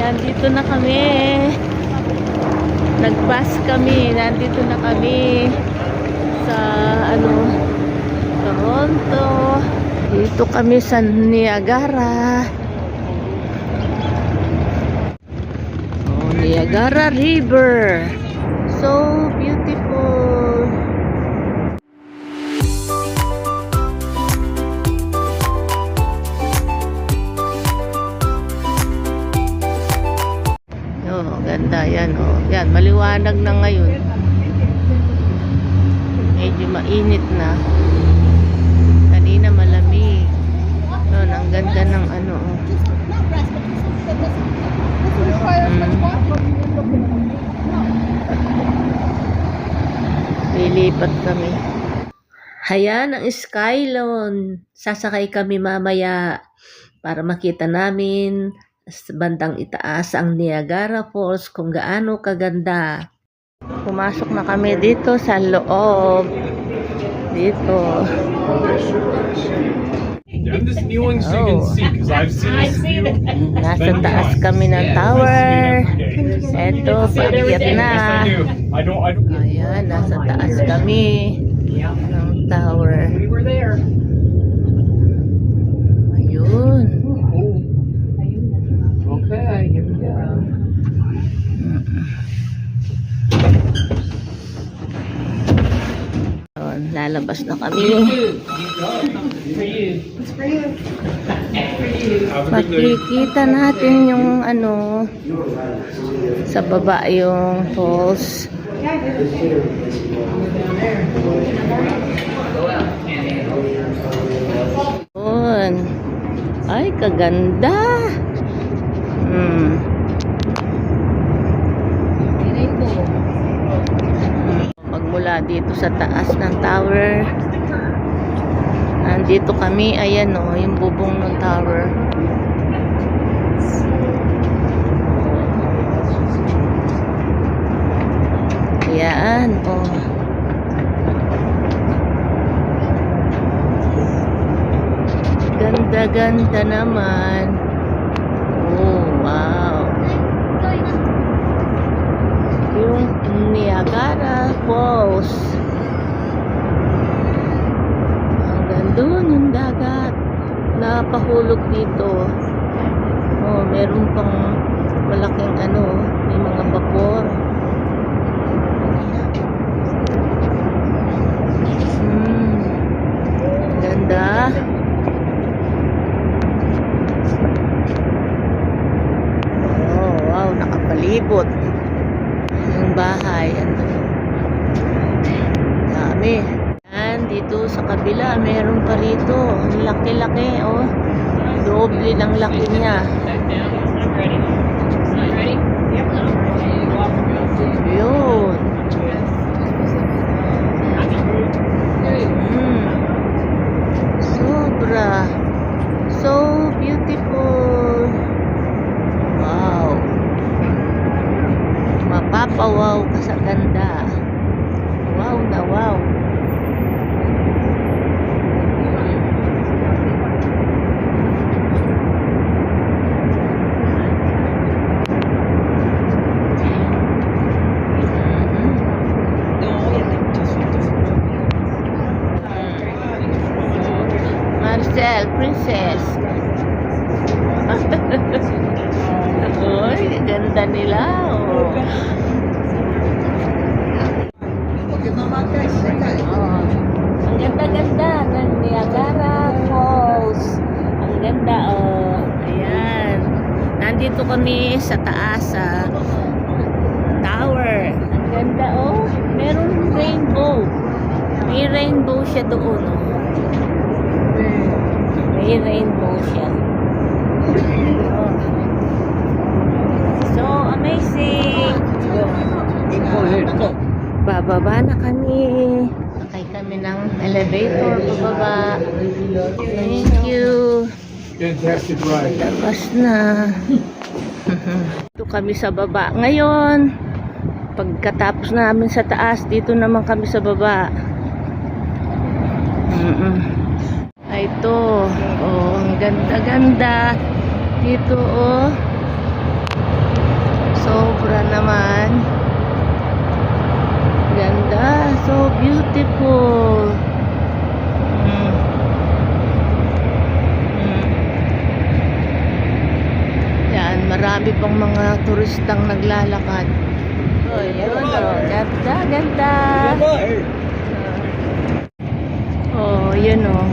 Nandito na kami. Nag-bus kami. Nandito na kami sa Toronto. Dito kami sa Niagara. Oh, Niagara River. So beautiful. Oh, ganda yan. Oh, yan, maliwanag na ngayon. Medyo mainit na. Kanina malamig. Yun, ang ganda ng ano. Lilipat kami. Ayan ang Skylon. Sasakay kami mamaya para makita namin sa bandang itaas ang Niagara Falls kung gaano kaganda. Pumasok na kami dito sa loob. Dito. Nasa taas kami ng tower. Eto, paakyat na. Ayan, nasa taas kami ng tower. Ayun. Okay, here we go. Lalabas na kami. Makikita natin yung sa baba yung falls. Yun. Ay, kaganda. Magmula dito sa taas ng tower, nandito kami. Ayan o, yung bubong ng tower. Ayan o. Ganda-ganda naman. Oh, wow. Yung Niagara Falls. Hanggang doon yung dagat. Napahulog dito. Oh, meron pang malaking may mga vapor. Ganda. Oh, wow, nakapalibot yung bahay. Dami. Yan, dito sa kabila meron pa rito. Ang laki-laki, oh. Doble ng laki niya. Yun. Sobra. So beautiful. Wow. Mapapawaw ka sa ganda. Wow na wow. Marcel, princess. Uy, ganda nila. Oh. Ang ganda-ganda ng Niagara Falls. Ang ganda, oh. Ayan. Nandito kami sa taas sa tower. Ang ganda, oh. Meron rainbow. May rainbow siya doon, oh. May rainbow siya. Oh. So amazing. Bababa na kami. Sakay kami ng elevator pababa. Thank you. Fantastic ride. Labas na. Dito kami sa baba. Ngayon, pagkatapos namin sa taas, dito naman kami sa baba. Ito. Oh, ang ganda-ganda. Dito, oh. Marami pang mga turistang naglalakad. Oh, yun, oh. Ganda, ganda. Oh, yun, oh.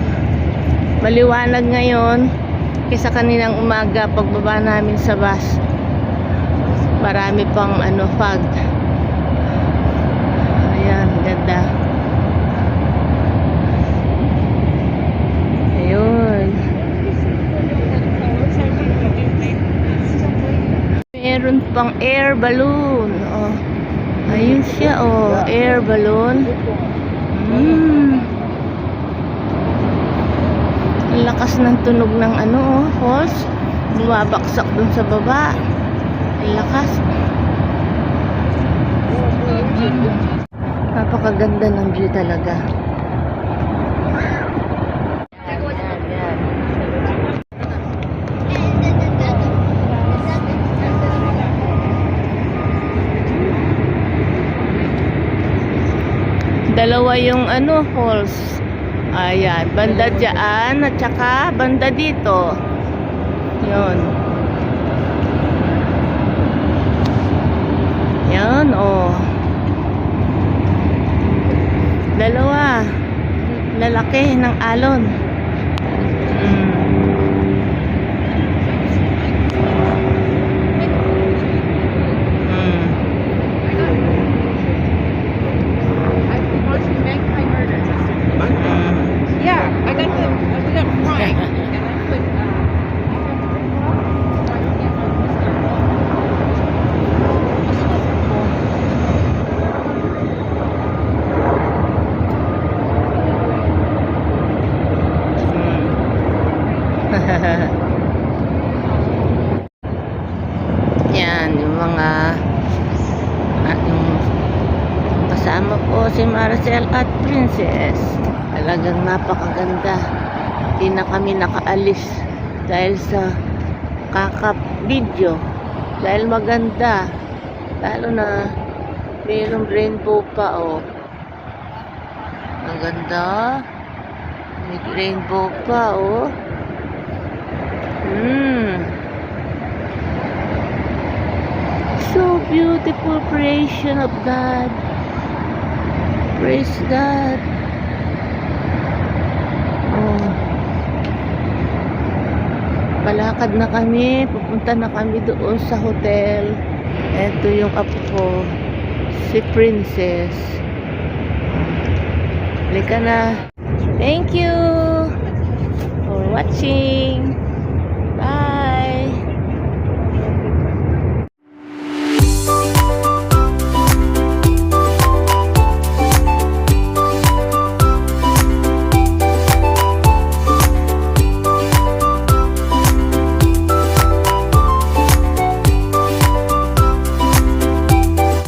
Maliwanag ngayon kaysa kaninang umaga pagbaba namin sa bus. Marami pang fog. Ayan, ganda. Ayun. Meron pang air balloon. Oh. Ayun siya, oh. Air balloon. Ang lakas ng tunog ng falls. Bumabaksak dun sa baba. Ang lakas. Napakaganda ng view talaga. Dalawa yung falls. Ayan, banda dyan at saka banda dito. Yun. Yan, oh. Dalawa. Lalaki ng alon. Yeah, I got Frank. And I put, Yan, yung mga yung kasama po si Maricel at Princess. Talagang napakaganda. Hindi na kami nakaalis dahil sa video. Dahil maganda. Lalo na mayroong rainbow pa, oh. Maganda. May rainbow pa, oh. So beautiful, creation of God. Praise God. Oh. Palakad na kami, pupunta na kami doon sa hotel. Ito yung apo ko, si Princess. Halika na. Thank you for watching. Bye.